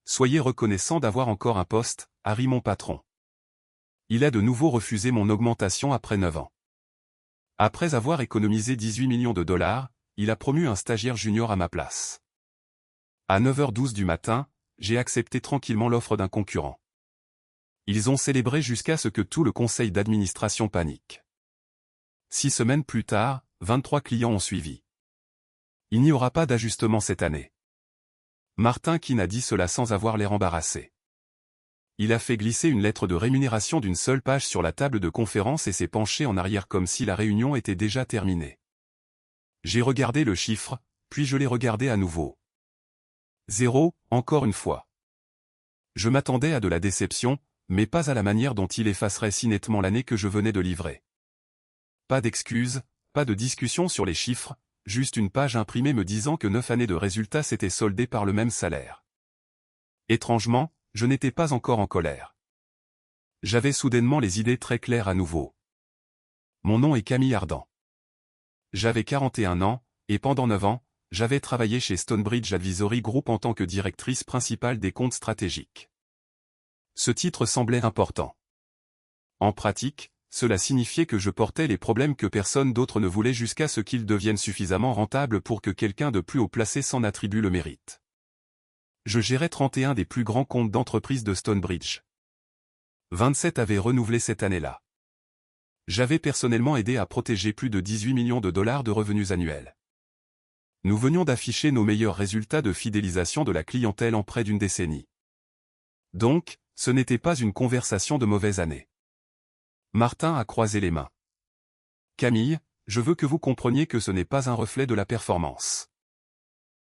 Soyez reconnaissant d'avoir encore un poste, Harry mon patron. Il a de nouveau refusé mon augmentation après 9 ans. Après avoir économisé 18 millions de dollars, il a promu un stagiaire junior à ma place. À 9h12 du matin, j'ai accepté tranquillement l'offre d'un concurrent. Ils ont célébré jusqu'à ce que tout le conseil d'administration panique. 6 semaines plus tard, 23 clients ont suivi. Il n'y aura pas d'ajustement cette année. Martin Keane a dit cela sans avoir l'air embarrassé. Il a fait glisser une lettre de rémunération d'une seule page sur la table de conférence et s'est penché en arrière comme si la réunion était déjà terminée. J'ai regardé le chiffre, puis je l'ai regardé à nouveau. 0, encore une fois. Je m'attendais à de la déception, mais pas à la manière dont il effacerait si nettement l'année que je venais de livrer. Pas d'excuses, pas de discussion sur les chiffres, juste une page imprimée me disant que 9 années de résultats s'étaient soldées par le même salaire. Étrangement, je n'étais pas encore en colère. J'avais soudainement les idées très claires à nouveau. Mon nom est Camille Ardant. J'avais 41 ans, et pendant 9 ans, j'avais travaillé chez Stonebridge Advisory Group en tant que directrice principale des comptes stratégiques. Ce titre semblait important. En pratique, cela signifiait que je portais les problèmes que personne d'autre ne voulait jusqu'à ce qu'ils deviennent suffisamment rentables pour que quelqu'un de plus haut placé s'en attribue le mérite. Je gérais 31 des plus grands comptes d'entreprise de Stonebridge. 27 avaient renouvelé cette année-là. J'avais personnellement aidé à protéger plus de 18 millions de dollars de revenus annuels. Nous venions d'afficher nos meilleurs résultats de fidélisation de la clientèle en près d'une décennie. Donc, ce n'était pas une conversation de mauvaise année. Martin a croisé les mains. Camille, je veux que vous compreniez que ce n'est pas un reflet de la performance.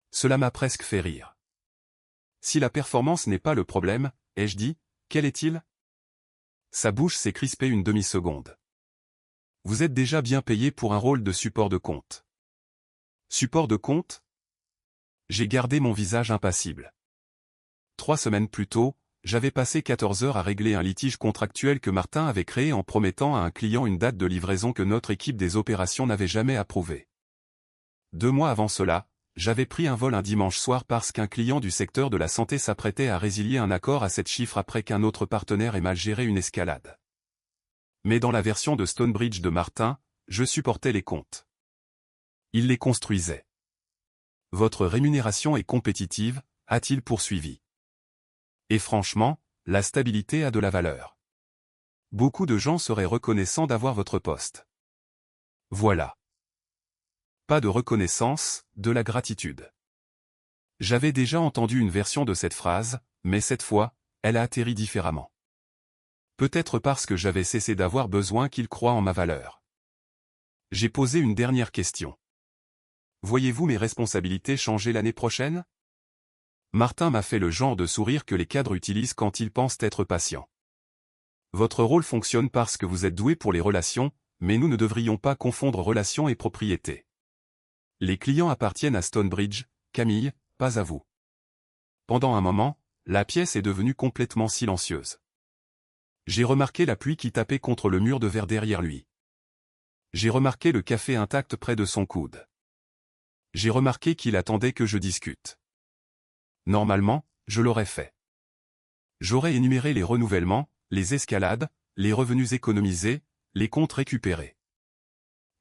Cela m'a presque fait rire. Si la performance n'est pas le problème, ai-je dit, quel est-il? Sa bouche s'est crispée une demi-seconde. Vous êtes déjà bien payé pour un rôle de support de compte. Support de compte? J'ai gardé mon visage impassible. 3 semaines plus tôt, j'avais passé 14 heures à régler un litige contractuel que Martin avait créé en promettant à un client une date de livraison que notre équipe des opérations n'avait jamais approuvée. 2 mois avant cela, j'avais pris un vol un dimanche soir parce qu'un client du secteur de la santé s'apprêtait à résilier un accord à 7 chiffres après qu'un autre partenaire ait mal géré une escalade. Mais dans la version de Stonebridge de Martin, je supportais les comptes. Il les construisait. Votre rémunération est compétitive, a-t-il poursuivi. Et franchement, la stabilité a de la valeur. Beaucoup de gens seraient reconnaissants d'avoir votre poste. Voilà. Pas de reconnaissance, de la gratitude. J'avais déjà entendu une version de cette phrase, mais cette fois, elle a atterri différemment. Peut-être parce que j'avais cessé d'avoir besoin qu'il croie en ma valeur. J'ai posé une dernière question. Voyez-vous mes responsabilités changer l'année prochaine? Martin m'a fait le genre de sourire que les cadres utilisent quand ils pensent être patients. Votre rôle fonctionne parce que vous êtes doué pour les relations, mais nous ne devrions pas confondre relations et propriété. Les clients appartiennent à Stonebridge, Camille, pas à vous. Pendant un moment, la pièce est devenue complètement silencieuse. J'ai remarqué la pluie qui tapait contre le mur de verre derrière lui. J'ai remarqué le café intact près de son coude. J'ai remarqué qu'il attendait que je discute. Normalement, je l'aurais fait. J'aurais énuméré les renouvellements, les escalades, les revenus économisés, les comptes récupérés.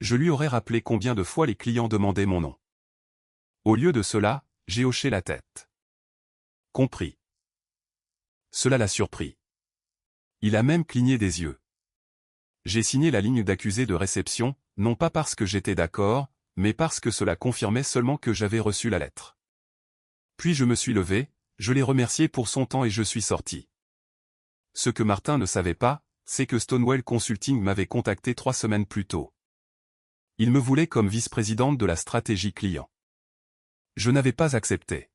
Je lui aurais rappelé combien de fois les clients demandaient mon nom. Au lieu de cela, j'ai hoché la tête. Compris. Cela l'a surpris. Il a même cligné des yeux. J'ai signé la ligne d'accusé de réception, non pas parce que j'étais d'accord, mais parce que cela confirmait seulement que j'avais reçu la lettre. Puis je me suis levé, je l'ai remercié pour son temps et je suis sorti. Ce que Martin ne savait pas, c'est que Stonewell Consulting m'avait contacté 3 semaines plus tôt. Il me voulait comme vice-présidente de la stratégie client. Je n'avais pas accepté.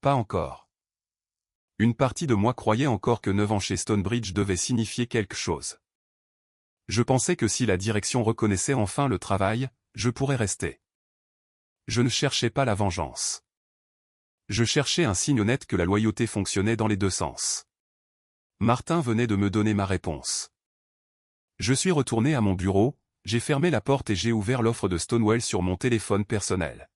Pas encore. Une partie de moi croyait encore que 9 ans chez Stonebridge devait signifier quelque chose. Je pensais que si la direction reconnaissait enfin le travail, je pourrais rester. Je ne cherchais pas la vengeance. Je cherchais un signe honnête que la loyauté fonctionnait dans les deux sens. Martin venait de me donner ma réponse. Je suis retourné à mon bureau, j'ai fermé la porte et j'ai ouvert l'offre de Stonewell sur mon téléphone personnel.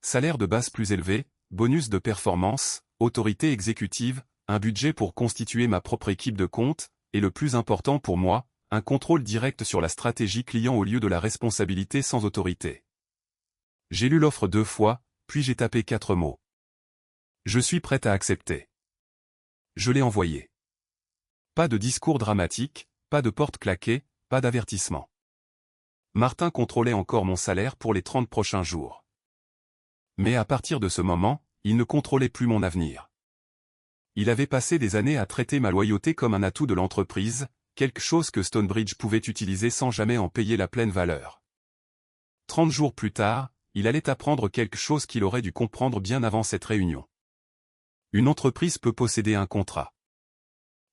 Salaire de base plus élevé, bonus de performance, autorité exécutive, un budget pour constituer ma propre équipe de compte, et le plus important pour moi, un contrôle direct sur la stratégie client au lieu de la responsabilité sans autorité. J'ai lu l'offre 2 fois, puis j'ai tapé 4 mots. Je suis prête à accepter. Je l'ai envoyé. Pas de discours dramatique, pas de porte claquée, pas d'avertissement. Martin contrôlait encore mon salaire pour les 30 prochains jours. Mais à partir de ce moment, il ne contrôlait plus mon avenir. Il avait passé des années à traiter ma loyauté comme un atout de l'entreprise, quelque chose que Stonebridge pouvait utiliser sans jamais en payer la pleine valeur. 30 jours plus tard, il allait apprendre quelque chose qu'il aurait dû comprendre bien avant cette réunion. Une entreprise peut posséder un contrat.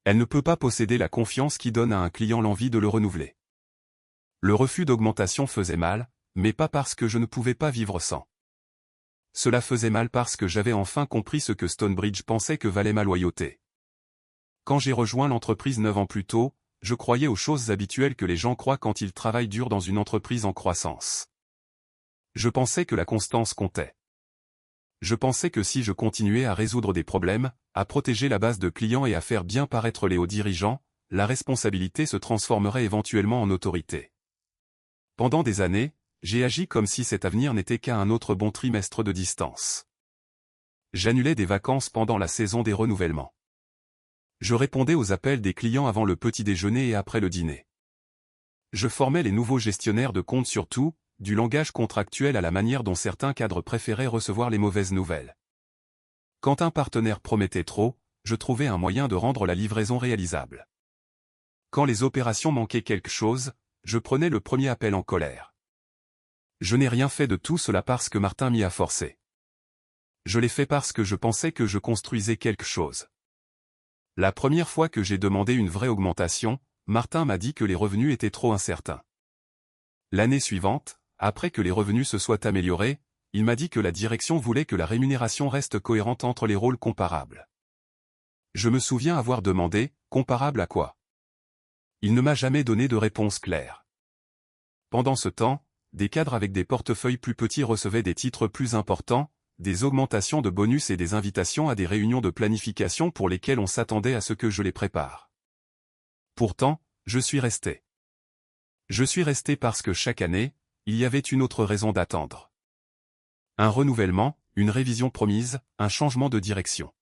Elle ne peut pas posséder la confiance qui donne à un client l'envie de le renouveler. Le refus d'augmentation faisait mal, mais pas parce que je ne pouvais pas vivre sans. Cela faisait mal parce que j'avais enfin compris ce que Stonebridge pensait que valait ma loyauté. Quand j'ai rejoint l'entreprise 9 ans plus tôt, je croyais aux choses habituelles que les gens croient quand ils travaillent dur dans une entreprise en croissance. Je pensais que la constance comptait. Je pensais que si je continuais à résoudre des problèmes, à protéger la base de clients et à faire bien paraître les hauts dirigeants, la responsabilité se transformerait éventuellement en autorité. Pendant des années, j'ai agi comme si cet avenir n'était qu'à un autre bon trimestre de distance. J'annulais des vacances pendant la saison des renouvellements. Je répondais aux appels des clients avant le petit déjeuner et après le dîner. Je formais les nouveaux gestionnaires de compte sur tout, du langage contractuel à la manière dont certains cadres préféraient recevoir les mauvaises nouvelles. Quand un partenaire promettait trop, je trouvais un moyen de rendre la livraison réalisable. Quand les opérations manquaient quelque chose, je prenais le premier appel en colère. Je n'ai rien fait de tout cela parce que Martin m'y a forcé. Je l'ai fait parce que je pensais que je construisais quelque chose. La première fois que j'ai demandé une vraie augmentation, Martin m'a dit que les revenus étaient trop incertains. L'année suivante, après que les revenus se soient améliorés, il m'a dit que la direction voulait que la rémunération reste cohérente entre les rôles comparables. Je me souviens avoir demandé, comparable à quoi? Il ne m'a jamais donné de réponse claire. Pendant ce temps, des cadres avec des portefeuilles plus petits recevaient des titres plus importants, des augmentations de bonus et des invitations à des réunions de planification pour lesquelles on s'attendait à ce que je les prépare. Pourtant, je suis resté. Je suis resté parce que chaque année, il y avait une autre raison d'attendre. Un renouvellement, une révision promise, un changement de direction.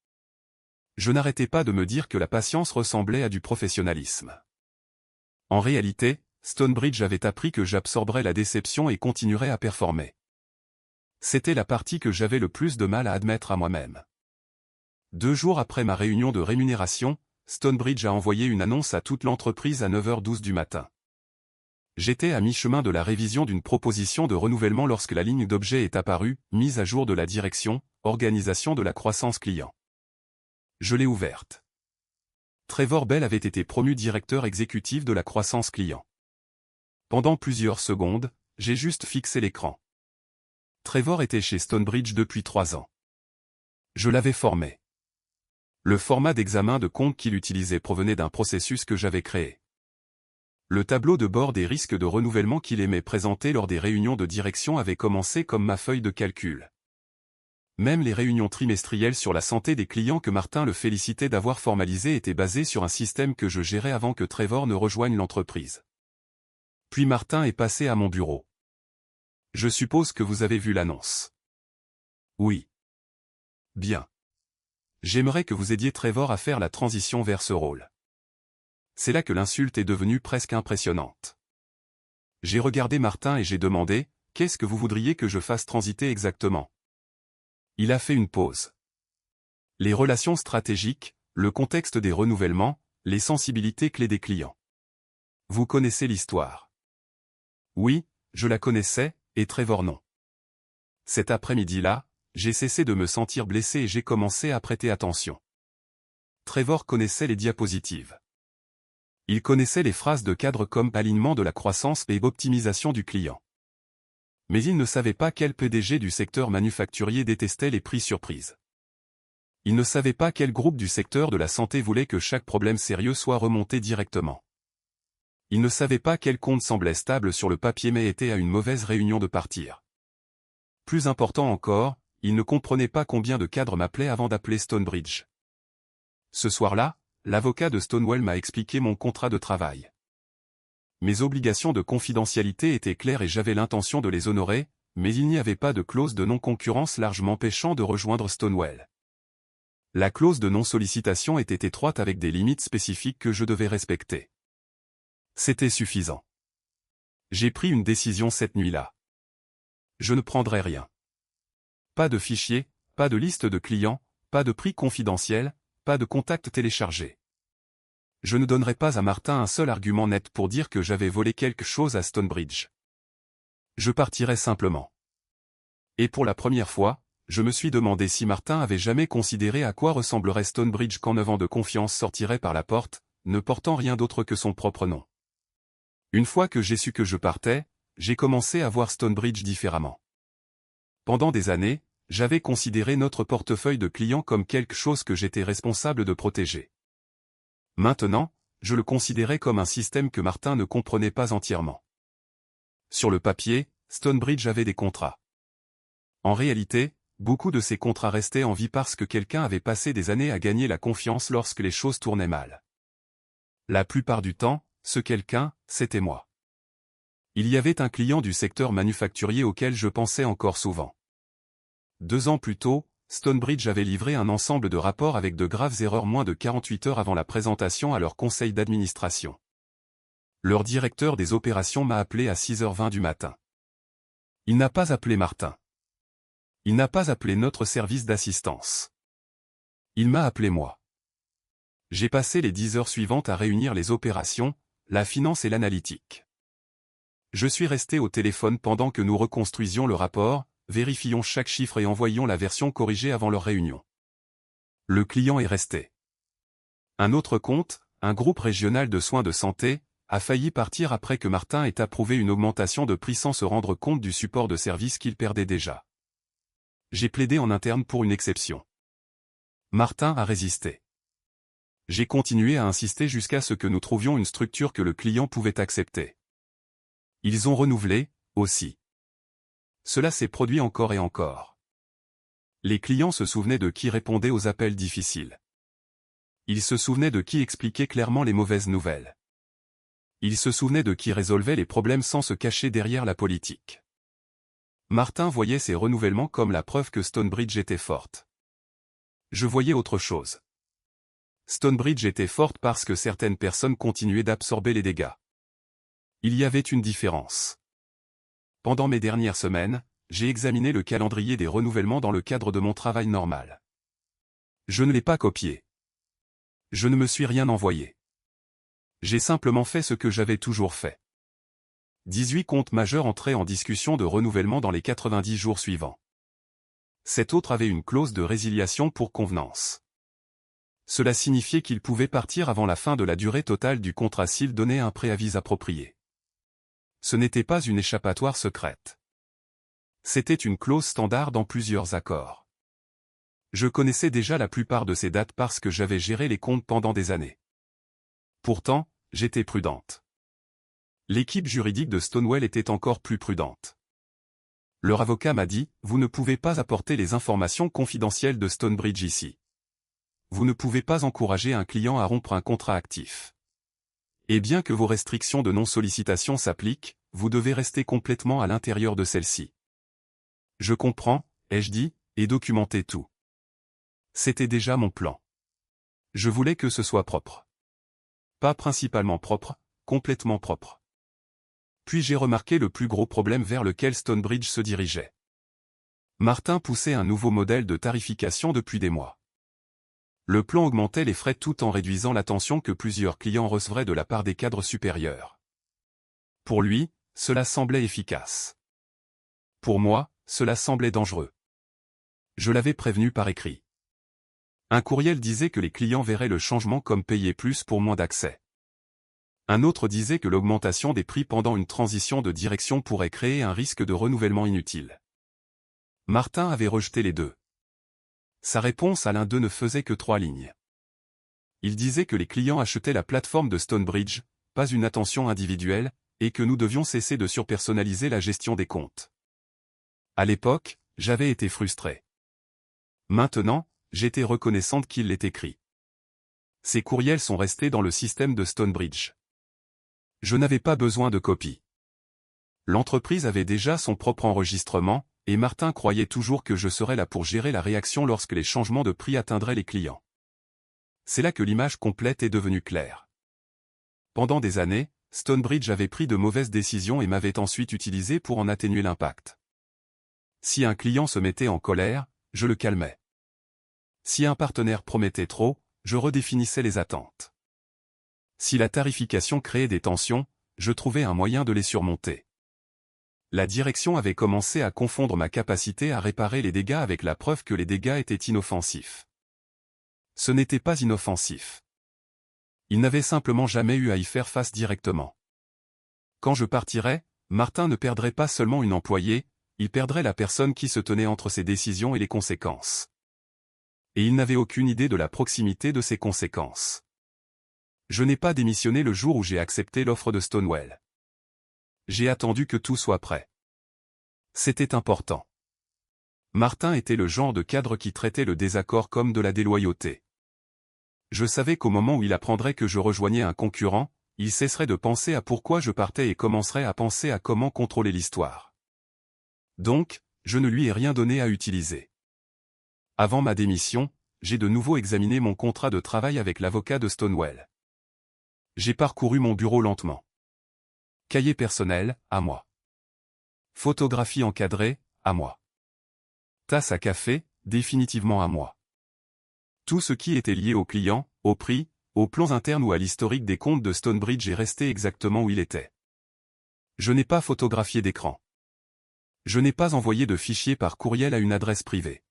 Je n'arrêtais pas de me dire que la patience ressemblait à du professionnalisme. En réalité, Stonebridge avait appris que j'absorberais la déception et continuerais à performer. C'était la partie que j'avais le plus de mal à admettre à moi-même. 2 jours après ma réunion de rémunération, Stonebridge a envoyé une annonce à toute l'entreprise à 9h12 du matin. J'étais à mi-chemin de la révision d'une proposition de renouvellement lorsque la ligne d'objet est apparue, mise à jour de la direction, organisation de la croissance client. Je l'ai ouverte. Trevor Bell avait été promu directeur exécutif de la croissance client. Pendant plusieurs secondes, j'ai juste fixé l'écran. Trevor était chez Stonebridge depuis 3 ans. Je l'avais formé. Le format d'examen de compte qu'il utilisait provenait d'un processus que j'avais créé. Le tableau de bord des risques de renouvellement qu'il aimait présenter lors des réunions de direction avait commencé comme ma feuille de calcul. Même les réunions trimestrielles sur la santé des clients que Martin le félicitait d'avoir formalisées étaient basées sur un système que je gérais avant que Trevor ne rejoigne l'entreprise. Puis Martin est passé à mon bureau. Je suppose que vous avez vu l'annonce. Oui. Bien. J'aimerais que vous aidiez Trevor à faire la transition vers ce rôle. C'est là que l'insulte est devenue presque impressionnante. J'ai regardé Martin et j'ai demandé, qu'est-ce que vous voudriez que je fasse transiter exactement? Il a fait une pause. Les relations stratégiques, le contexte des renouvellements, les sensibilités clés des clients. Vous connaissez l'histoire. Oui, je la connaissais, et Trevor non. Cet après-midi-là, j'ai cessé de me sentir blessé et j'ai commencé à prêter attention. Trevor connaissait les diapositives. Il connaissait les phrases de cadre comme alignement de la croissance et optimisation du client. Mais il ne savait pas quel PDG du secteur manufacturier détestait les prix surprises. Il ne savait pas quel groupe du secteur de la santé voulait que chaque problème sérieux soit remonté directement. Il ne savait pas quel compte semblait stable sur le papier mais était à une mauvaise réunion de partir. Plus important encore, il ne comprenait pas combien de cadres m'appelaient avant d'appeler Stonebridge. Ce soir-là, l'avocat de Stonewall m'a expliqué mon contrat de travail. Mes obligations de confidentialité étaient claires et j'avais l'intention de les honorer, mais il n'y avait pas de clause de non-concurrence large m'empêchant de rejoindre Stonewall. La clause de non-sollicitation était étroite avec des limites spécifiques que je devais respecter. C'était suffisant. J'ai pris une décision cette nuit-là. Je ne prendrai rien. Pas de fichier, pas de liste de clients, pas de prix confidentiel, pas de contact téléchargé. Je ne donnerai pas à Martin un seul argument net pour dire que j'avais volé quelque chose à Stonebridge. Je partirai simplement. Et pour la première fois, je me suis demandé si Martin avait jamais considéré à quoi ressemblerait Stonebridge quand 9 ans de confiance sortiraient par la porte, ne portant rien d'autre que son propre nom. Une fois que j'ai su que je partais, j'ai commencé à voir Stonebridge différemment. Pendant des années, j'avais considéré notre portefeuille de clients comme quelque chose que j'étais responsable de protéger. Maintenant, je le considérais comme un système que Martin ne comprenait pas entièrement. Sur le papier, Stonebridge avait des contrats. En réalité, beaucoup de ces contrats restaient en vie parce que quelqu'un avait passé des années à gagner la confiance lorsque les choses tournaient mal. La plupart du temps, ce quelqu'un, c'était moi. Il y avait un client du secteur manufacturier auquel je pensais encore souvent. 2 ans plus tôt, Stonebridge avait livré un ensemble de rapports avec de graves erreurs moins de 48 heures avant la présentation à leur conseil d'administration. Leur directeur des opérations m'a appelé à 6h20 du matin. Il n'a pas appelé Martin. Il n'a pas appelé notre service d'assistance. Il m'a appelé moi. J'ai passé les 10 heures suivantes à réunir les opérations, la finance et l'analytique. Je suis resté au téléphone pendant que nous reconstruisions le rapport, vérifions chaque chiffre et envoyions la version corrigée avant leur réunion. Le client est resté. Un autre compte, un groupe régional de soins de santé, a failli partir après que Martin ait approuvé une augmentation de prix sans se rendre compte du support de service qu'il perdait déjà. J'ai plaidé en interne pour une exception. Martin a résisté. J'ai continué à insister jusqu'à ce que nous trouvions une structure que le client pouvait accepter. Ils ont renouvelé, aussi. Cela s'est produit encore et encore. Les clients se souvenaient de qui répondait aux appels difficiles. Ils se souvenaient de qui expliquait clairement les mauvaises nouvelles. Ils se souvenaient de qui résolvait les problèmes sans se cacher derrière la politique. Martin voyait ces renouvellements comme la preuve que Stonebridge était forte. Je voyais autre chose. Stonebridge était forte parce que certaines personnes continuaient d'absorber les dégâts. Il y avait une différence. Pendant mes dernières semaines, j'ai examiné le calendrier des renouvellements dans le cadre de mon travail normal. Je ne l'ai pas copié. Je ne me suis rien envoyé. J'ai simplement fait ce que j'avais toujours fait. 18 comptes majeurs entraient en discussion de renouvellement dans les 90 jours suivants. 7 autres avaient une clause de résiliation pour convenance. Cela signifiait qu'ils pouvaient partir avant la fin de la durée totale du contrat s'ils donnaient un préavis approprié. Ce n'était pas une échappatoire secrète. C'était une clause standard dans plusieurs accords. Je connaissais déjà la plupart de ces dates parce que j'avais géré les comptes pendant des années. Pourtant, j'étais prudente. L'équipe juridique de Stonewall était encore plus prudente. Leur avocat m'a dit, « Vous ne pouvez pas apporter les informations confidentielles de Stonebridge ici. Vous ne pouvez pas encourager un client à rompre un contrat actif. Et bien que vos restrictions de non-sollicitation s'appliquent, vous devez rester complètement à l'intérieur de celles-ci. » Je comprends, ai-je dit, et documenté tout. C'était déjà mon plan. Je voulais que ce soit propre. Pas principalement propre, complètement propre. Puis j'ai remarqué le plus gros problème vers lequel Stonebridge se dirigeait. Martin poussait un nouveau modèle de tarification depuis des mois. Le plan augmentait les frais tout en réduisant l'attention que plusieurs clients recevraient de la part des cadres supérieurs. Pour lui, cela semblait efficace. Pour moi, cela semblait dangereux. Je l'avais prévenu par écrit. Un courriel disait que les clients verraient le changement comme payer plus pour moins d'accès. Un autre disait que l'augmentation des prix pendant une transition de direction pourrait créer un risque de renouvellement inutile. Martin avait rejeté les deux. Sa réponse à l'un d'eux ne faisait que 3 lignes. Il disait que les clients achetaient la plateforme de Stonebridge, pas une attention individuelle, et que nous devions cesser de surpersonnaliser la gestion des comptes. À l'époque, j'avais été frustré. Maintenant, j'étais reconnaissante qu'il l'ait écrit. Ces courriels sont restés dans le système de Stonebridge. Je n'avais pas besoin de copie. L'entreprise avait déjà son propre enregistrement, et Martin croyait toujours que je serais là pour gérer la réaction lorsque les changements de prix atteindraient les clients. C'est là que l'image complète est devenue claire. Pendant des années, Stonebridge avait pris de mauvaises décisions et m'avait ensuite utilisé pour en atténuer l'impact. Si un client se mettait en colère, je le calmais. Si un partenaire promettait trop, je redéfinissais les attentes. Si la tarification créait des tensions, je trouvais un moyen de les surmonter. La direction avait commencé à confondre ma capacité à réparer les dégâts avec la preuve que les dégâts étaient inoffensifs. Ce n'était pas inoffensif. Il n'avait simplement jamais eu à y faire face directement. Quand je partirais, Martin ne perdrait pas seulement une employée, il perdrait la personne qui se tenait entre ses décisions et les conséquences. Et il n'avait aucune idée de la proximité de ces conséquences. Je n'ai pas démissionné le jour où j'ai accepté l'offre de Stonewell. J'ai attendu que tout soit prêt. C'était important. Martin était le genre de cadre qui traitait le désaccord comme de la déloyauté. Je savais qu'au moment où il apprendrait que je rejoignais un concurrent, il cesserait de penser à pourquoi je partais et commencerait à penser à comment contrôler l'histoire. Donc, je ne lui ai rien donné à utiliser. Avant ma démission, j'ai de nouveau examiné mon contrat de travail avec l'avocat de Stonewell. J'ai parcouru mon bureau lentement. Cahier personnel, à moi. Photographie encadrée, à moi. Tasse à café, définitivement à moi. Tout ce qui était lié au client, au prix, aux plans internes ou à l'historique des comptes de Stonebridge est resté exactement où il était. Je n'ai pas photographié d'écran. Je n'ai pas envoyé de fichier par courriel à une adresse privée.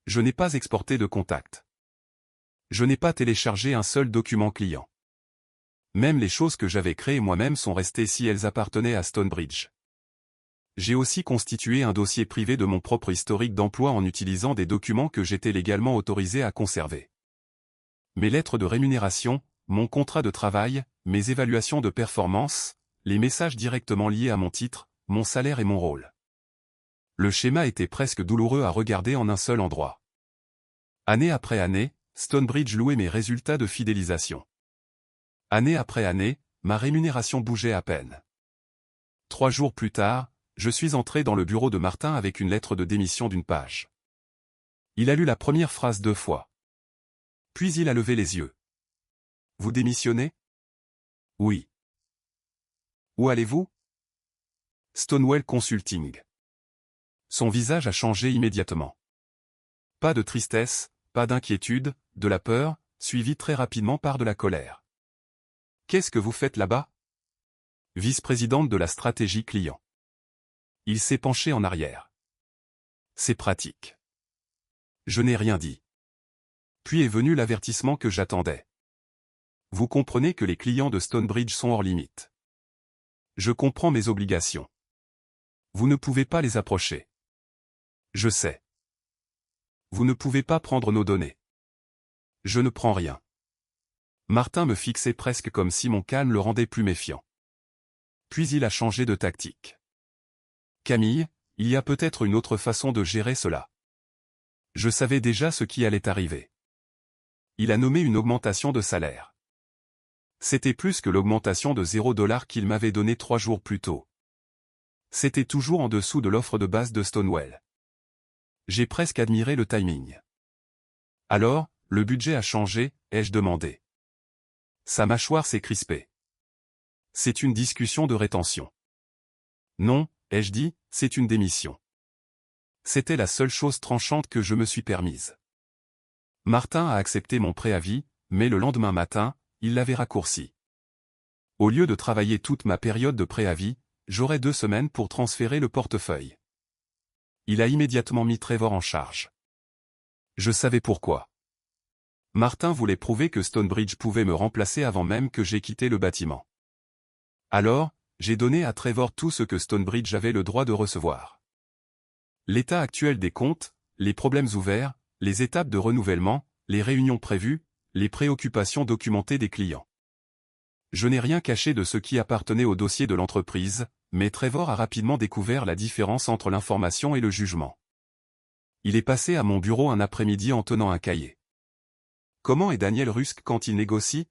Je n'ai pas exporté de contact. Je n'ai pas téléchargé un seul document client. Même les choses que j'avais créées moi-même sont restées si elles appartenaient à Stonebridge. J'ai aussi constitué un dossier privé de mon propre historique d'emploi en utilisant des documents que j'étais légalement autorisé à conserver. Mes lettres de rémunération, mon contrat de travail, mes évaluations de performance, les messages directement liés à mon titre, mon salaire et mon rôle. Le schéma était presque douloureux à regarder en un seul endroit. Année après année, Stonebridge louait mes résultats de fidélisation. Année après année, ma rémunération bougeait à peine. 3 jours plus tard, je suis entré dans le bureau de Martin avec une lettre de démission d'1 page. Il a lu la première phrase 2 fois. Puis il a levé les yeux. « Vous démissionnez ? » ?»« Oui. »« Où allez-vous ? » ?»« Stonewell Consulting. » Son visage a changé immédiatement. Pas de tristesse, pas d'inquiétude, de la peur, suivi très rapidement par de la colère. Qu'est-ce que vous faites là-bas ? Vice-présidente de la stratégie client. Il s'est penché en arrière. C'est pratique. Je n'ai rien dit. Puis est venu l'avertissement que j'attendais. Vous comprenez que les clients de Stonebridge sont hors limite. Je comprends mes obligations. Vous ne pouvez pas les approcher. Je sais. Vous ne pouvez pas prendre nos données. Je ne prends rien. Martin me fixait presque comme si mon calme le rendait plus méfiant. Puis il a changé de tactique. Camille, il y a peut-être une autre façon de gérer cela. Je savais déjà ce qui allait arriver. Il a nommé une augmentation de salaire. C'était plus que l'augmentation de $0 qu'il m'avait donnée 3 jours plus tôt. C'était toujours en dessous de l'offre de base de Stonewell. J'ai presque admiré le timing. Alors, le budget a changé, ai-je demandé. Sa mâchoire s'est crispée. C'est une discussion de rétention. Non, ai-je dit, c'est une démission. C'était la seule chose tranchante que je me suis permise. Martin a accepté mon préavis, mais le lendemain matin, il l'avait raccourci. Au lieu de travailler toute ma période de préavis, j'aurais 2 semaines pour transférer le portefeuille. Il a immédiatement mis Trevor en charge. Je savais pourquoi. Martin voulait prouver que Stonebridge pouvait me remplacer avant même que j'aie quitté le bâtiment. Alors, j'ai donné à Trevor tout ce que Stonebridge avait le droit de recevoir. L'état actuel des comptes, les problèmes ouverts, les étapes de renouvellement, les réunions prévues, les préoccupations documentées des clients. Je n'ai rien caché de ce qui appartenait au dossier de l'entreprise, mais Trevor a rapidement découvert la différence entre l'information et le jugement. Il est passé à mon bureau un après-midi en tenant un cahier. Comment est Daniel Rusk quand il négocie?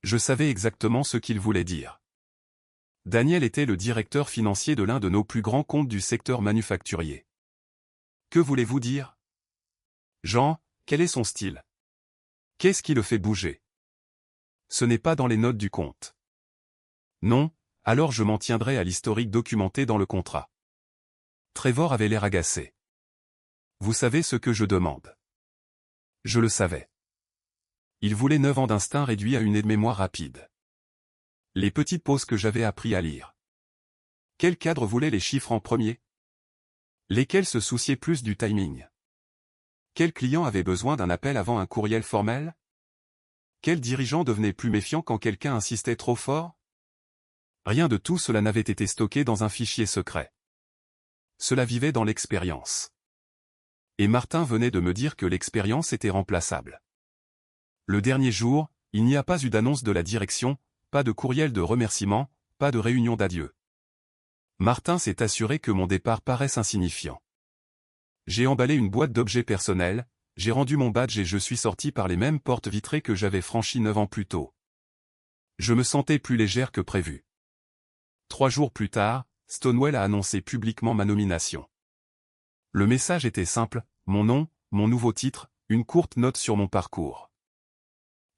Je savais exactement ce qu'il voulait dire. Daniel était le directeur financier de l'un de nos plus grands comptes du secteur manufacturier. Que voulez-vous dire? Jean, quel est son style? Qu'est-ce qui le fait bouger? Ce n'est pas dans les notes du compte. Non, alors je m'en tiendrai à l'historique documenté dans le contrat. Trevor avait l'air agacé. Vous savez ce que je demande. Je le savais. Il voulait 9 ans d'instinct réduit à une aide-mémoire rapide. Les petites pauses que j'avais appris à lire. Quel cadre voulait les chiffres en premier? Lesquels se souciaient plus du timing? Quel client avait besoin d'un appel avant un courriel formel? Quel dirigeant devenait plus méfiant quand quelqu'un insistait trop fort? Rien de tout cela n'avait été stocké dans un fichier secret. Cela vivait dans l'expérience. Et Martin venait de me dire que l'expérience était remplaçable. Le dernier jour, il n'y a pas eu d'annonce de la direction, pas de courriel de remerciement, pas de réunion d'adieu. Martin s'est assuré que mon départ paraisse insignifiant. J'ai emballé une boîte d'objets personnels, j'ai rendu mon badge et je suis sorti par les mêmes portes vitrées que j'avais franchies 9 ans plus tôt. Je me sentais plus légère que prévu. 3 jours plus tard, Stonewell a annoncé publiquement ma nomination. Le message était simple, mon nom, mon nouveau titre, une courte note sur mon parcours.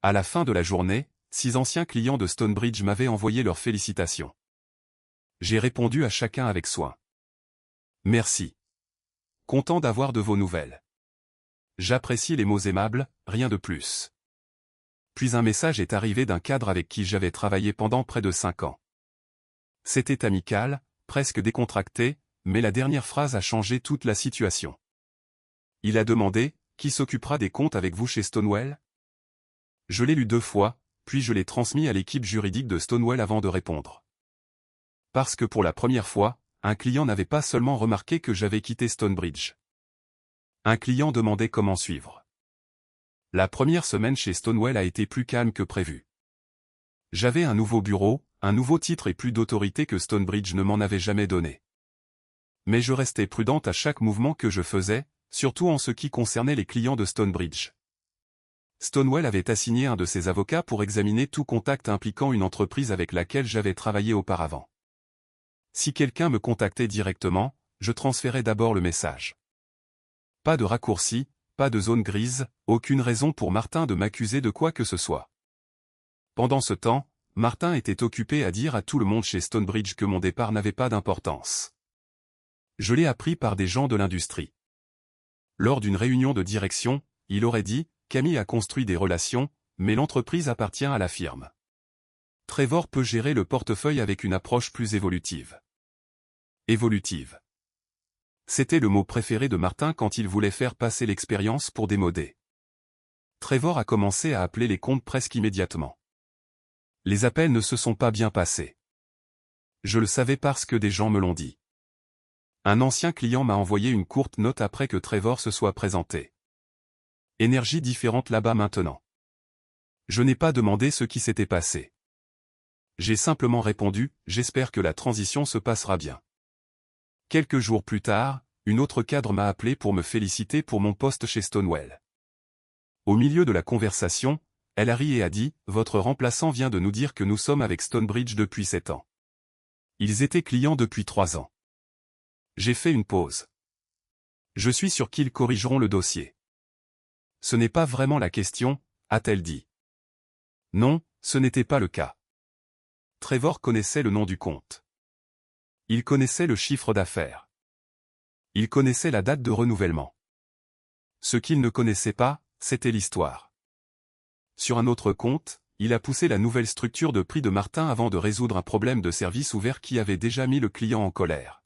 À la fin de la journée, 6 anciens clients de Stonebridge m'avaient envoyé leurs félicitations. J'ai répondu à chacun avec soin. Merci. Content d'avoir de vos nouvelles. J'apprécie les mots aimables, rien de plus. Puis un message est arrivé d'un cadre avec qui j'avais travaillé pendant près de 5 ans. C'était amical, presque décontracté, mais la dernière phrase a changé toute la situation. Il a demandé, qui s'occupera des comptes avec vous chez Stonewell? Je l'ai lu 2 fois, puis je l'ai transmis à l'équipe juridique de Stonewell avant de répondre. Parce que pour la première fois, un client n'avait pas seulement remarqué que j'avais quitté Stonebridge. Un client demandait comment suivre. La première semaine chez Stonewell a été plus calme que prévu. J'avais un nouveau bureau, un nouveau titre et plus d'autorité que Stonebridge ne m'en avait jamais donné. Mais je restais prudente à chaque mouvement que je faisais, surtout en ce qui concernait les clients de Stonebridge. Stonewell avait assigné un de ses avocats pour examiner tout contact impliquant une entreprise avec laquelle j'avais travaillé auparavant. Si quelqu'un me contactait directement, je transférais d'abord le message. Pas de raccourci, pas de zone grise, aucune raison pour Martin de m'accuser de quoi que ce soit. Pendant ce temps, Martin était occupé à dire à tout le monde chez Stonebridge que mon départ n'avait pas d'importance. Je l'ai appris par des gens de l'industrie. Lors d'une réunion de direction, il aurait dit, Camille a construit des relations, mais l'entreprise appartient à la firme. Trevor peut gérer le portefeuille avec une approche plus évolutive. Évolutive. C'était le mot préféré de Martin quand il voulait faire passer l'expérience pour démodé. Trevor a commencé à appeler les comptes presque immédiatement. Les appels ne se sont pas bien passés. Je le savais parce que des gens me l'ont dit. Un ancien client m'a envoyé une courte note après que Trevor se soit présenté. Énergie différente là-bas maintenant. Je n'ai pas demandé ce qui s'était passé. J'ai simplement répondu, j'espère que la transition se passera bien. Quelques jours plus tard, une autre cadre m'a appelé pour me féliciter pour mon poste chez Stonewell. Au milieu de la conversation, elle a ri et a dit, votre remplaçant vient de nous dire que nous sommes avec Stonebridge depuis 7 ans. Ils étaient clients depuis 3 ans. J'ai fait une pause. Je suis sûr qu'ils corrigeront le dossier. Ce n'est pas vraiment la question, a-t-elle dit. Non, ce n'était pas le cas. Trevor connaissait le nom du compte. Il connaissait le chiffre d'affaires. Il connaissait la date de renouvellement. Ce qu'il ne connaissait pas, c'était l'histoire. Sur un autre compte, il a poussé la nouvelle structure de prix de Martin avant de résoudre un problème de service ouvert qui avait déjà mis le client en colère.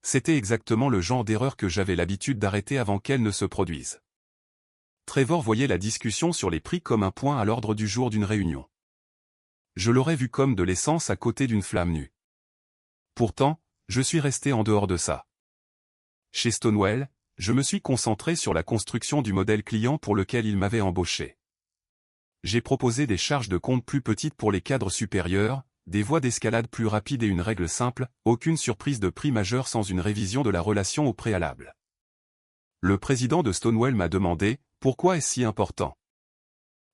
C'était exactement le genre d'erreur que j'avais l'habitude d'arrêter avant qu'elle ne se produise. Trevor voyait la discussion sur les prix comme un point à l'ordre du jour d'une réunion. Je l'aurais vu comme de l'essence à côté d'une flamme nue. Pourtant, je suis resté en dehors de ça. Chez Stonewell, je me suis concentré sur la construction du modèle client pour lequel il m'avait embauché. J'ai proposé des charges de compte plus petites pour les cadres supérieurs, des voies d'escalade plus rapides et une règle simple, aucune surprise de prix majeure sans une révision de la relation au préalable. Le président de Stonewall m'a demandé « Pourquoi est-ce si important ?»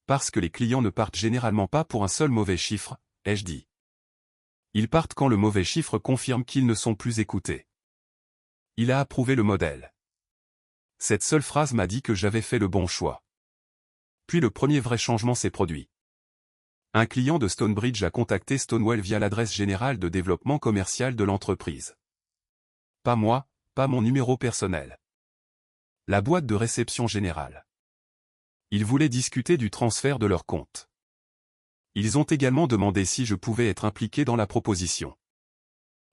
Parce que les clients ne partent généralement pas pour un seul mauvais chiffre, ai-je dit. Ils partent quand le mauvais chiffre confirme qu'ils ne sont plus écoutés. Il a approuvé le modèle. Cette seule phrase m'a dit que j'avais fait le bon choix. Puis le premier vrai changement s'est produit. Un client de Stonebridge a contacté Stonewall via l'adresse générale de développement commercial de l'entreprise. Pas moi, pas mon numéro personnel. La boîte de réception générale. Ils voulaient discuter du transfert de leur compte. Ils ont également demandé si je pouvais être impliqué dans la proposition.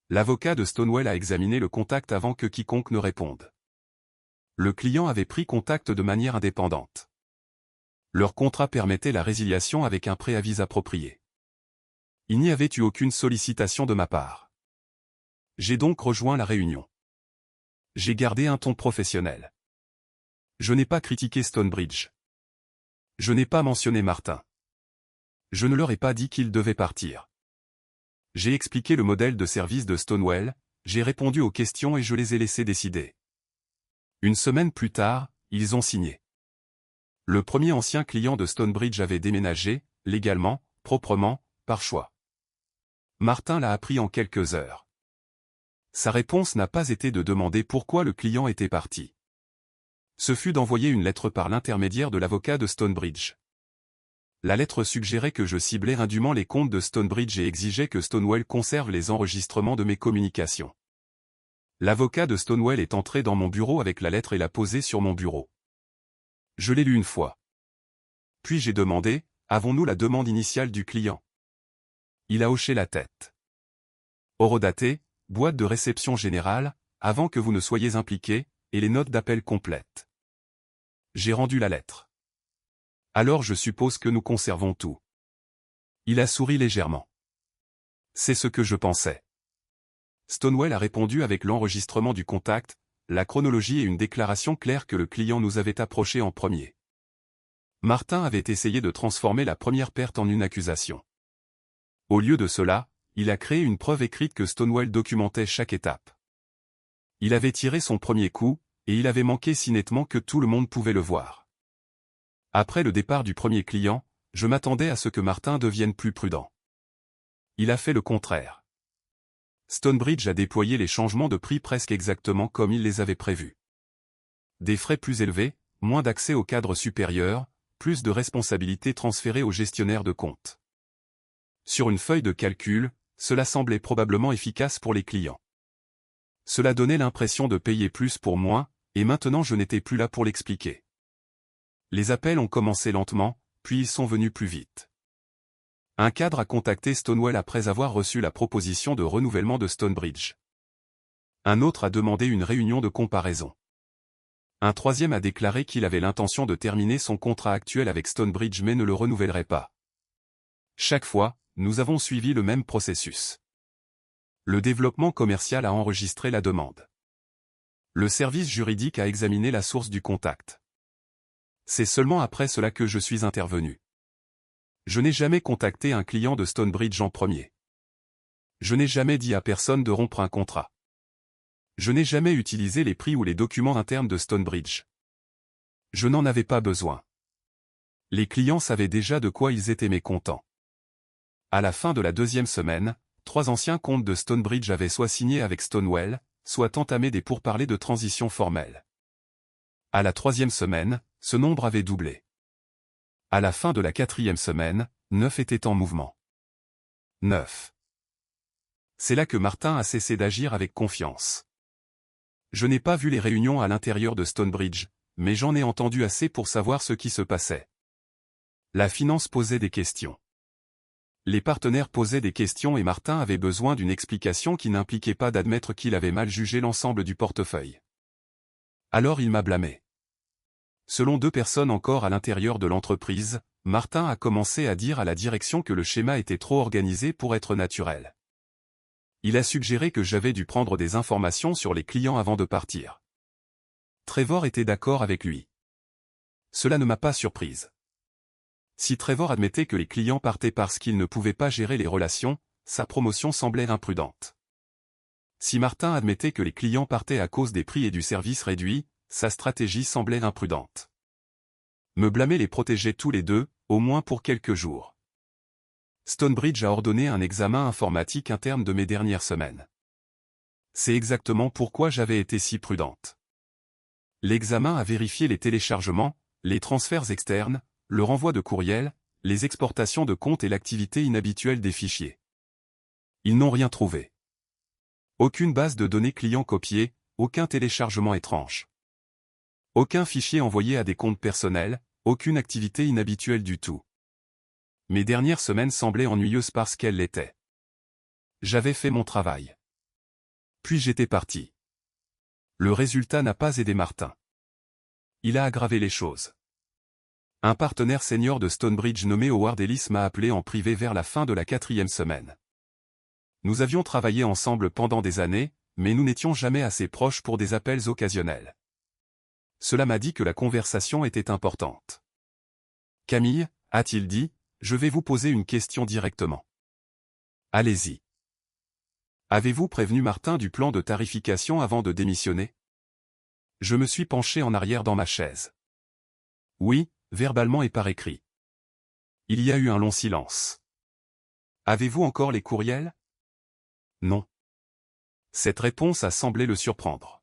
L'avocat de Stonewall a examiné le contact avant que quiconque ne réponde. Le client avait pris contact de manière indépendante. Leur contrat permettait la résiliation avec un préavis approprié. Il n'y avait eu aucune sollicitation de ma part. J'ai donc rejoint la réunion. J'ai gardé un ton professionnel. Je n'ai pas critiqué Stonebridge. Je n'ai pas mentionné Martin. Je ne leur ai pas dit qu'ils devaient partir. J'ai expliqué le modèle de service de Stonewall, j'ai répondu aux questions et je les ai laissés décider. Une semaine plus tard, ils ont signé. Le premier ancien client de Stonebridge avait déménagé, légalement, proprement, par choix. Martin l'a appris en quelques heures. Sa réponse n'a pas été de demander pourquoi le client était parti. Ce fut d'envoyer une lettre par l'intermédiaire de l'avocat de Stonebridge. La lettre suggérait que je ciblais indûment les comptes de Stonebridge et exigeait que Stonewall conserve les enregistrements de mes communications. L'avocat de Stonewall est entré dans mon bureau avec la lettre et l'a posée sur mon bureau. Je l'ai lue une fois. Puis j'ai demandé, avons-nous la demande initiale du client? Il a hoché la tête. Horodaté, boîte de réception générale, avant que vous ne soyez impliqué, et les notes d'appel complètes. J'ai rendu la lettre. Alors je suppose que nous conservons tout. Il a souri légèrement. C'est ce que je pensais. Stonewall a répondu avec l'enregistrement du contact, la chronologie et une déclaration claire que le client nous avait approché en premier. Martin avait essayé de transformer la première perte en une accusation. Au lieu de cela, il a créé une preuve écrite que Stonewall documentait chaque étape. Il avait tiré son premier coup, et il avait manqué si nettement que tout le monde pouvait le voir. Après le départ du premier client, je m'attendais à ce que Martin devienne plus prudent. Il a fait le contraire. Stonebridge a déployé les changements de prix presque exactement comme il les avait prévus. Des frais plus élevés, moins d'accès au cadre supérieur, plus de responsabilités transférées aux gestionnaires de compte. Sur une feuille de calcul, cela semblait probablement efficace pour les clients. Cela donnait l'impression de payer plus pour moins, et maintenant je n'étais plus là pour l'expliquer. Les appels ont commencé lentement, puis ils sont venus plus vite. Un cadre a contacté Stonewall après avoir reçu la proposition de renouvellement de Stonebridge. Un autre a demandé une réunion de comparaison. Un troisième a déclaré qu'il avait l'intention de terminer son contrat actuel avec Stonebridge mais ne le renouvellerait pas. Chaque fois, nous avons suivi le même processus. Le développement commercial a enregistré la demande. Le service juridique a examiné la source du contact. C'est seulement après cela que je suis intervenu. Je n'ai jamais contacté un client de Stonebridge en premier. Je n'ai jamais dit à personne de rompre un contrat. Je n'ai jamais utilisé les prix ou les documents internes de Stonebridge. Je n'en avais pas besoin. Les clients savaient déjà de quoi ils étaient mécontents. À la fin de la deuxième semaine, 3 anciens comptes de Stonebridge avaient soit signé avec Stonewall, soit entamé des pourparlers de transition formelle. À la 3e semaine, ce nombre avait doublé. À la fin de la 4e semaine, 9 étaient en mouvement. 9. C'est là que Martin a cessé d'agir avec confiance. Je n'ai pas vu les réunions à l'intérieur de Stonebridge, mais j'en ai entendu assez pour savoir ce qui se passait. La finance posait des questions. Les partenaires posaient des questions et Martin avait besoin d'une explication qui n'impliquait pas d'admettre qu'il avait mal jugé l'ensemble du portefeuille. Alors il m'a blâmé. Selon 2 personnes encore à l'intérieur de l'entreprise, Martin a commencé à dire à la direction que le schéma était trop organisé pour être naturel. Il a suggéré que j'avais dû prendre des informations sur les clients avant de partir. Trevor était d'accord avec lui. Cela ne m'a pas surprise. Si Trevor admettait que les clients partaient parce qu'ils ne pouvaient pas gérer les relations, sa promotion semblait imprudente. Si Martin admettait que les clients partaient à cause des prix et du service réduit, sa stratégie semblait imprudente. Me blâmer les protéger tous les deux, au moins pour quelques jours. Stonebridge a ordonné un examen informatique interne de mes dernières semaines. C'est exactement pourquoi j'avais été si prudente. L'examen a vérifié les téléchargements, les transferts externes, le renvoi de courriel, les exportations de comptes et l'activité inhabituelle des fichiers. Ils n'ont rien trouvé. Aucune base de données client copiée, aucun téléchargement étrange. Aucun fichier envoyé à des comptes personnels, aucune activité inhabituelle du tout. Mes dernières semaines semblaient ennuyeuses parce qu'elles l'étaient. J'avais fait mon travail. Puis j'étais parti. Le résultat n'a pas aidé Martin. Il a aggravé les choses. Un partenaire senior de Stonebridge nommé Howard Ellis m'a appelé en privé vers la fin de la 4e semaine. Nous avions travaillé ensemble pendant des années, mais nous n'étions jamais assez proches pour des appels occasionnels. Cela m'a dit que la conversation était importante. « Camille, a-t-il dit, je vais vous poser une question directement. Allez-y. Avez-vous prévenu Martin du plan de tarification avant de démissionner ?» Je me suis penché en arrière dans ma chaise. Oui, verbalement et par écrit. Il y a eu un long silence. Avez-vous encore les courriels? Non. Cette réponse a semblé le surprendre.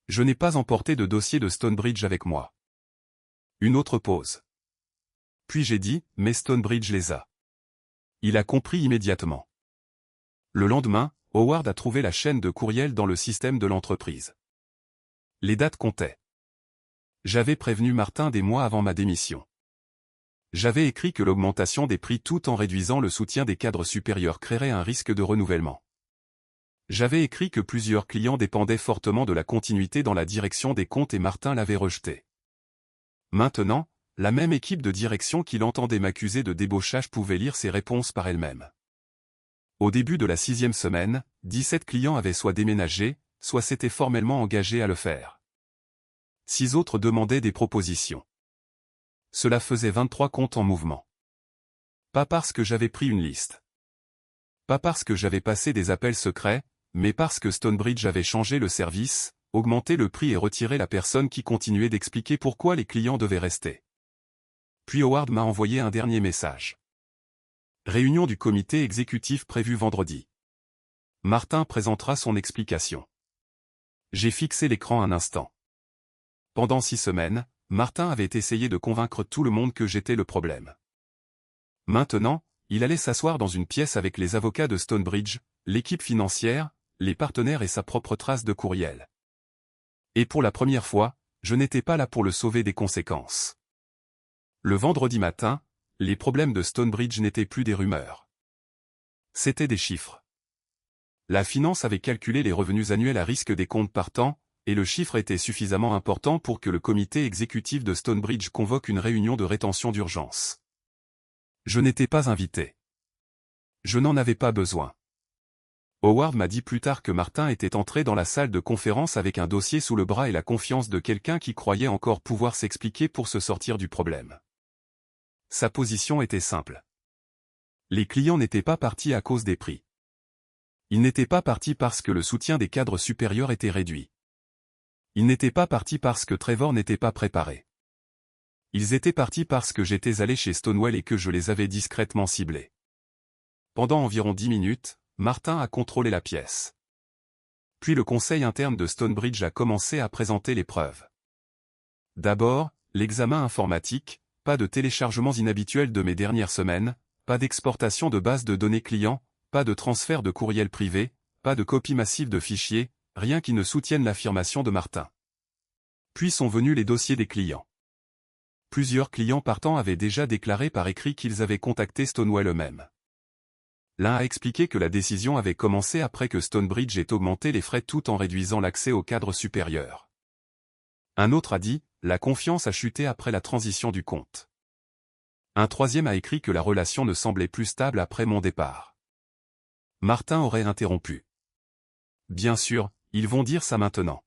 Je n'ai pas emporté de dossier de Stonebridge avec moi. Une autre pause. Puis j'ai dit, mais Stonebridge les a. Il a compris immédiatement. Le lendemain, Howard a trouvé la chaîne de courriel dans le système de l'entreprise. Les dates comptaient. J'avais prévenu Martin des mois avant ma démission. J'avais écrit que l'augmentation des prix tout en réduisant le soutien des cadres supérieurs créerait un risque de renouvellement. J'avais écrit que plusieurs clients dépendaient fortement de la continuité dans la direction des comptes et Martin l'avait rejeté. Maintenant, la même équipe de direction qui l'entendait m'accuser de débauchage pouvait lire ses réponses par elle-même. Au début de la 6e semaine, 17 clients avaient soit déménagé, soit s'étaient formellement engagés à le faire. 6 autres demandaient des propositions. Cela faisait 23 comptes en mouvement. Pas parce que j'avais pris une liste. Pas parce que j'avais passé des appels secrets, mais parce que Stonebridge avait changé le service, augmenté le prix et retiré la personne qui continuait d'expliquer pourquoi les clients devaient rester. Puis Howard m'a envoyé un dernier message. Réunion du comité exécutif prévue vendredi. Martin présentera son explication. J'ai fixé l'écran un instant. Pendant 6 semaines, Martin avait essayé de convaincre tout le monde que j'étais le problème. Maintenant, il allait s'asseoir dans une pièce avec les avocats de Stonebridge, l'équipe financière, les partenaires et sa propre trace de courriel. Et pour la première fois, je n'étais pas là pour le sauver des conséquences. Le vendredi matin, les problèmes de Stonebridge n'étaient plus des rumeurs. C'étaient des chiffres. La finance avait calculé les revenus annuels à risque des comptes partants, et le chiffre était suffisamment important pour que le comité exécutif de Stonebridge convoque une réunion de rétention d'urgence. Je n'étais pas invité. Je n'en avais pas besoin. Howard m'a dit plus tard que Martin était entré dans la salle de conférence avec un dossier sous le bras et la confiance de quelqu'un qui croyait encore pouvoir s'expliquer pour se sortir du problème. Sa position était simple. Les clients n'étaient pas partis à cause des prix. Ils n'étaient pas partis parce que le soutien des cadres supérieurs était réduit. Ils n'étaient pas partis parce que Trevor n'était pas préparé. Ils étaient partis parce que j'étais allé chez Stonewell et que je les avais discrètement ciblés. Pendant environ 10 minutes, Martin a contrôlé la pièce. Puis le conseil interne de Stonebridge a commencé à présenter les preuves. D'abord, l'examen informatique, pas de téléchargements inhabituels de mes dernières semaines, pas d'exportation de bases de données clients, pas de transfert de courriel privé, pas de copie massive de fichiers, rien qui ne soutienne l'affirmation de Martin. Puis sont venus les dossiers des clients. Plusieurs clients partants avaient déjà déclaré par écrit qu'ils avaient contacté Stonewell eux-mêmes. L'un a expliqué que la décision avait commencé après que Stonebridge ait augmenté les frais tout en réduisant l'accès au cadre supérieur. Un autre a dit, la confiance a chuté après la transition du compte. Un troisième a écrit que la relation ne semblait plus stable après mon départ. Martin aurait interrompu. Bien sûr, ils vont dire ça maintenant.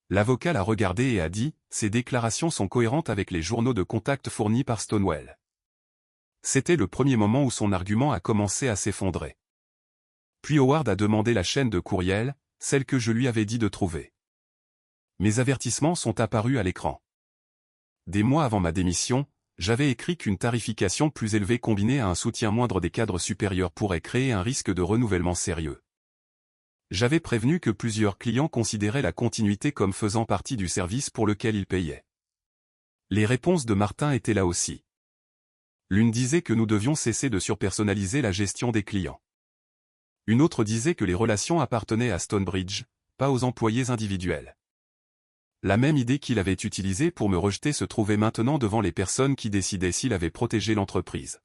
L'avocat l'a regardé et a dit, ces déclarations sont cohérentes avec les journaux de contact fournis par Stonewell. C'était le premier moment où son argument a commencé à s'effondrer. Puis Howard a demandé la chaîne de courriel, celle que je lui avais dit de trouver. Mes avertissements sont apparus à l'écran. Des mois avant ma démission, j'avais écrit qu'une tarification plus élevée combinée à un soutien moindre des cadres supérieurs pourrait créer un risque de renouvellement sérieux. J'avais prévenu que plusieurs clients considéraient la continuité comme faisant partie du service pour lequel ils payaient. Les réponses de Martin étaient là aussi. L'une disait que nous devions cesser de surpersonnaliser la gestion des clients. Une autre disait que les relations appartenaient à Stonebridge, pas aux employés individuels. La même idée qu'il avait utilisée pour me rejeter se trouvait maintenant devant les personnes qui décidaient s'il avait protégé l'entreprise.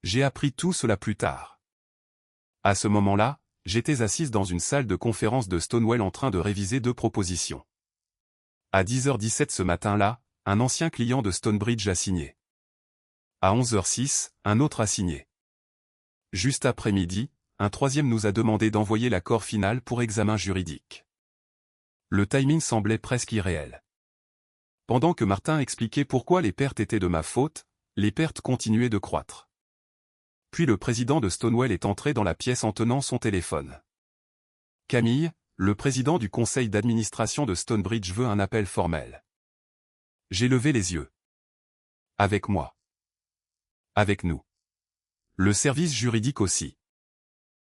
J'ai appris tout cela plus tard. À ce moment-là, j'étais assise dans une salle de conférence de Stonewall en train de réviser 2 propositions. À 10h17 ce matin-là, un ancien client de Stonebridge a signé. À 11h06, un autre a signé. Juste après midi, un troisième nous a demandé d'envoyer l'accord final pour examen juridique. Le timing semblait presque irréel. Pendant que Martin expliquait pourquoi les pertes étaient de ma faute, les pertes continuaient de croître. Puis le président de Stonewall est entré dans la pièce en tenant son téléphone. Camille, le président du conseil d'administration de Stonebridge veut un appel formel. J'ai levé les yeux. Avec moi. Avec nous. Le service juridique aussi.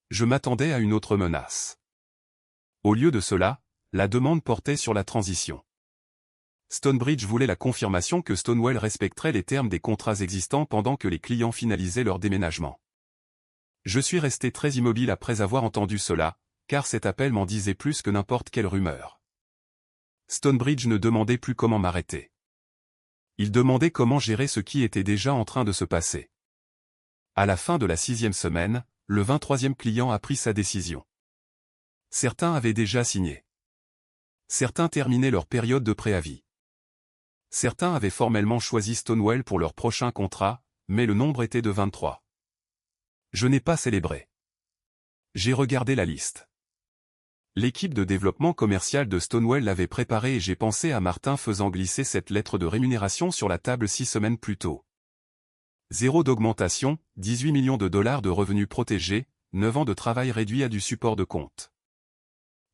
Je m'attendais à une autre menace. Au lieu de cela, la demande portait sur la transition. Stonebridge voulait la confirmation que Stonewall respecterait les termes des contrats existants pendant que les clients finalisaient leur déménagement. Je suis resté très immobile après avoir entendu cela, car cet appel m'en disait plus que n'importe quelle rumeur. Stonebridge ne demandait plus comment m'arrêter. Il demandait comment gérer ce qui était déjà en train de se passer. À la fin de la 6e semaine, le 23e client a pris sa décision. Certains avaient déjà signé. Certains terminaient leur période de préavis. Certains avaient formellement choisi Stonewall pour leur prochain contrat, mais le nombre était de 23. Je n'ai pas célébré. J'ai regardé la liste. L'équipe de développement commercial de Stonewall l'avait préparée et j'ai pensé à Martin faisant glisser cette lettre de rémunération sur la table 6 semaines plus tôt. 0 d'augmentation, 18 millions de dollars de revenus protégés, 9 ans de travail réduit à du support de compte.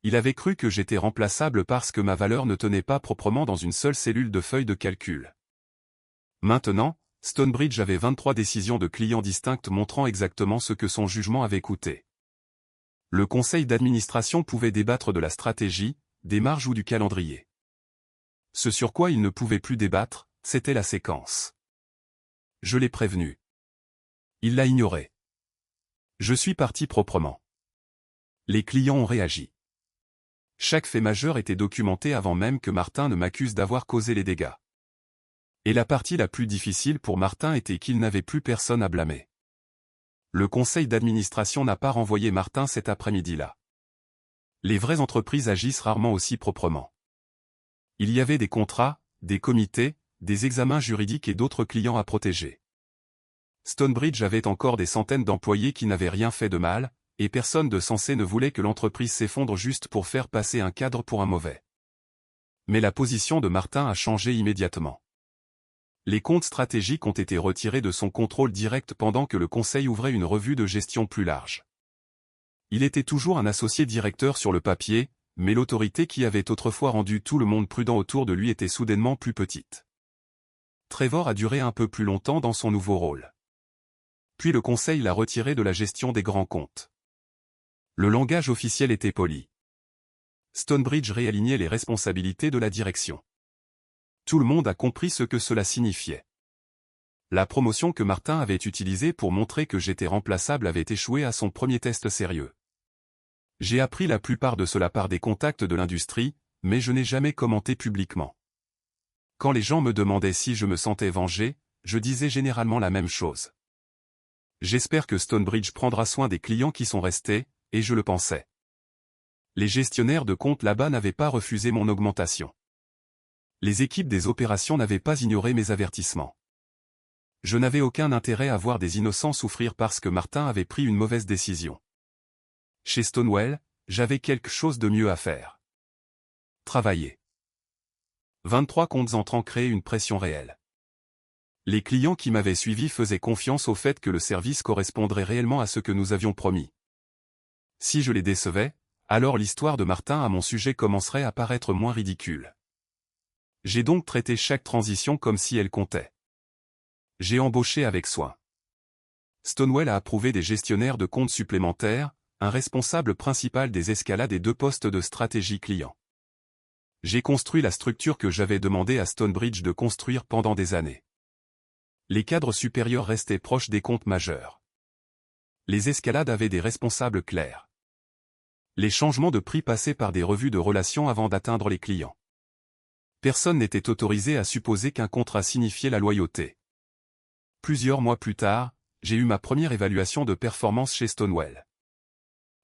Il avait cru que j'étais remplaçable parce que ma valeur ne tenait pas proprement dans une seule cellule de feuille de calcul. Maintenant, Stonebridge avait 23 décisions de clients distinctes montrant exactement ce que son jugement avait coûté. Le conseil d'administration pouvait débattre de la stratégie, des marges ou du calendrier. Ce sur quoi il ne pouvait plus débattre, c'était la séquence. Je l'ai prévenu. Il l'a ignoré. Je suis parti proprement. Les clients ont réagi. Chaque fait majeur était documenté avant même que Martin ne m'accuse d'avoir causé les dégâts. Et la partie la plus difficile pour Martin était qu'il n'avait plus personne à blâmer. Le conseil d'administration n'a pas renvoyé Martin cet après-midi-là. Les vraies entreprises agissent rarement aussi proprement. Il y avait des contrats, des comités, des examens juridiques et d'autres clients à protéger. Stonebridge avait encore des centaines d'employés qui n'avaient rien fait de mal, et personne de sensé ne voulait que l'entreprise s'effondre juste pour faire passer un cadre pour un mauvais. Mais la position de Martin a changé immédiatement. Les comptes stratégiques ont été retirés de son contrôle direct pendant que le conseil ouvrait une revue de gestion plus large. Il était toujours un associé directeur sur le papier, mais l'autorité qui avait autrefois rendu tout le monde prudent autour de lui était soudainement plus petite. Trevor a duré un peu plus longtemps dans son nouveau rôle. Puis le conseil l'a retiré de la gestion des grands comptes. Le langage officiel était poli. Stonebridge réalignait les responsabilités de la direction. Tout le monde a compris ce que cela signifiait. La promotion que Martin avait utilisée pour montrer que j'étais remplaçable avait échoué à son premier test sérieux. J'ai appris la plupart de cela par des contacts de l'industrie, mais je n'ai jamais commenté publiquement. Quand les gens me demandaient si je me sentais vengé, je disais généralement la même chose. J'espère que Stonebridge prendra soin des clients qui sont restés, et je le pensais. Les gestionnaires de compte là-bas n'avaient pas refusé mon augmentation. Les équipes des opérations n'avaient pas ignoré mes avertissements. Je n'avais aucun intérêt à voir des innocents souffrir parce que Martin avait pris une mauvaise décision. Chez Stonewall, j'avais quelque chose de mieux à faire. Travailler. 23 comptes entrants créaient une pression réelle. Les clients qui m'avaient suivi faisaient confiance au fait que le service correspondrait réellement à ce que nous avions promis. Si je les décevais, Alors l'histoire de Martin à mon sujet commencerait à paraître moins ridicule. J'ai donc traité chaque transition comme si elle comptait. J'ai embauché avec soin. Stonewell a approuvé des gestionnaires de comptes supplémentaires, un responsable principal des escalades et 2 postes de stratégie client. J'ai construit la structure que j'avais demandé à Stonebridge de construire pendant des années. Les cadres supérieurs restaient proches des comptes majeurs. Les escalades avaient des responsables clairs. Les changements de prix passaient par des revues de relations avant d'atteindre les clients. Personne n'était autorisé à supposer qu'un contrat signifiait la loyauté. Plusieurs mois plus tard, j'ai eu ma première évaluation de performance chez Stonewell.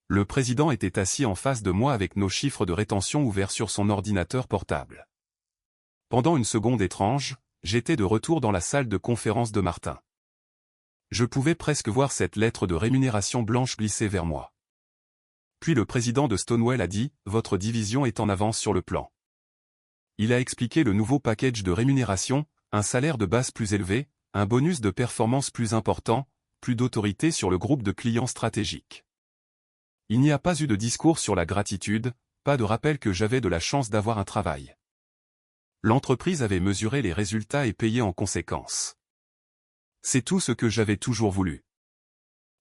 Le président était assis en face de moi avec nos chiffres de rétention ouverts sur son ordinateur portable. Pendant une seconde étrange, j'étais de retour dans la salle de conférence de Martin. Je pouvais presque voir cette lettre de rémunération blanche glisser vers moi. Puis le président de Stonewell a dit « Votre division est en avance sur le plan ». Il a expliqué le nouveau package de rémunération, un salaire de base plus élevé, un bonus de performance plus important, plus d'autorité sur le groupe de clients stratégiques. Il n'y a pas eu de discours sur la gratitude, pas de rappel que j'avais de la chance d'avoir un travail. L'entreprise avait mesuré les résultats et payé en conséquence. C'est tout ce que j'avais toujours voulu.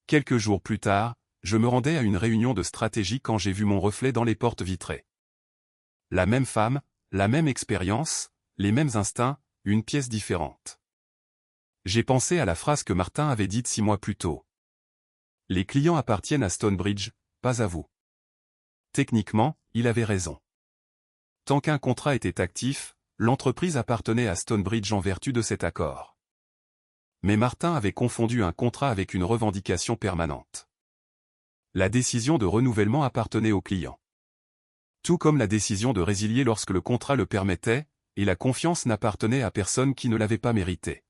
Quelques jours plus tard, je me rendais à une réunion de stratégie quand j'ai vu mon reflet dans les portes vitrées. La même femme, la même expérience, les mêmes instincts, une pièce différente. J'ai pensé à la phrase que Martin avait dite 6 mois plus tôt. Les clients appartiennent à Stonebridge, pas à vous. Techniquement, il avait raison. Tant qu'un contrat était actif, l'entreprise appartenait à Stonebridge en vertu de cet accord. Mais Martin avait confondu un contrat avec une revendication permanente. La décision de renouvellement appartenait au client. Tout comme la décision de résilier lorsque le contrat le permettait, et la confiance n'appartenait à personne qui ne l'avait pas mérité.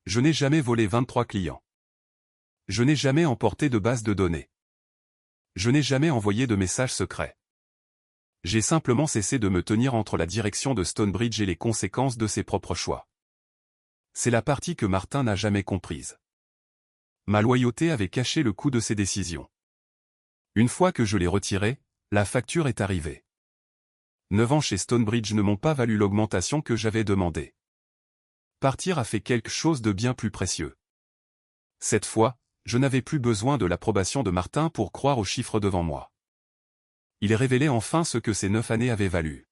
Je n'ai jamais volé 23 clients. Je n'ai jamais emporté de base de données. Je n'ai jamais envoyé de messages secrets. J'ai simplement cessé de me tenir entre la direction de Stonebridge et les conséquences de ses propres choix. C'est la partie que Martin n'a jamais comprise. Ma loyauté avait caché le coût de ses décisions. Une fois que je l'ai retiré, la facture est arrivée. 9 ans chez Stonebridge ne m'ont pas valu l'augmentation que j'avais demandée. Partir a fait quelque chose de bien plus précieux. Cette fois, je n'avais plus besoin de l'approbation de Martin pour croire aux chiffres devant moi. Il révélait enfin ce que ces 9 années avaient valu.